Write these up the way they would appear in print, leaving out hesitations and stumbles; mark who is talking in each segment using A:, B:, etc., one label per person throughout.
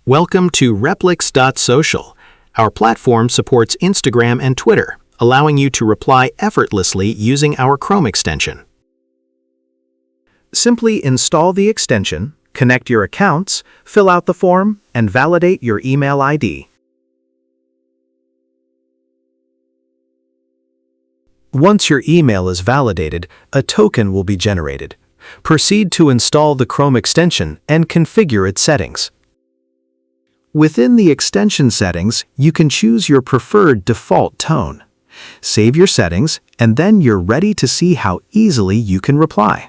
A: Welcome to Replix.social. Our platform supports Instagram and Twitter, allowing you to reply effortlessly using our Chrome extension.
B: Simply install the extension, connect your accounts, fill out the form, and validate your email ID. Once your email is validated, a token will be generated. Proceed to install the Chrome extension and configure its settings. Within the extension settings, you can choose your preferred default tone. Save your settings, and then you're ready to see how easily you can reply.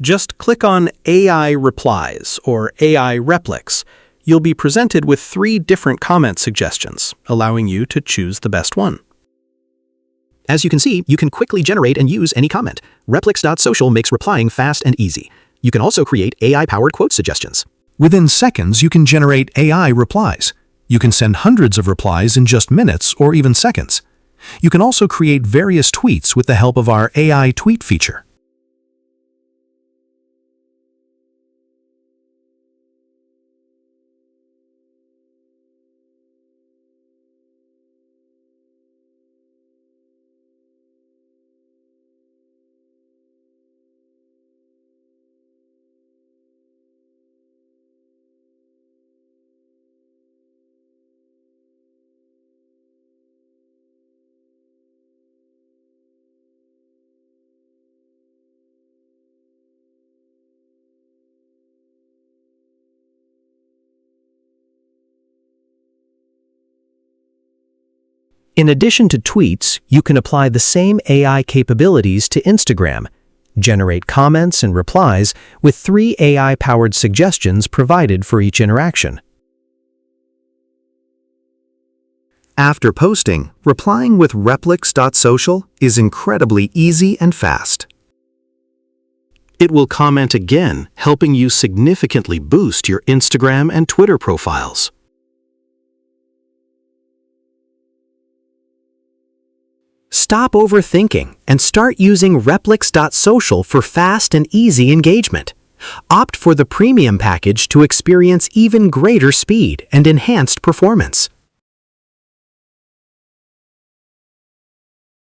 A: Just click on AI Replies or AI Replix. You'll be presented with 3 different comment suggestions, allowing you to choose the best one. As you can see, you can quickly generate and use any comment. Replix.social makes replying fast and easy. You can also create AI-powered quote suggestions.
C: Within seconds, you can generate AI replies. You can send hundreds of replies in just minutes or even seconds. You can also create various tweets with the help of our AI tweet feature.
B: In addition to tweets, you can apply the same AI capabilities to Instagram. Generate comments and replies with 3 AI-powered suggestions provided for each interaction. After posting, replying with Replix.social is incredibly easy and fast.
A: It will comment again, helping you significantly boost your Instagram and Twitter profiles.
B: Stop overthinking and start using Replix.social for fast and easy engagement. Opt for the premium package to experience even greater speed and enhanced performance.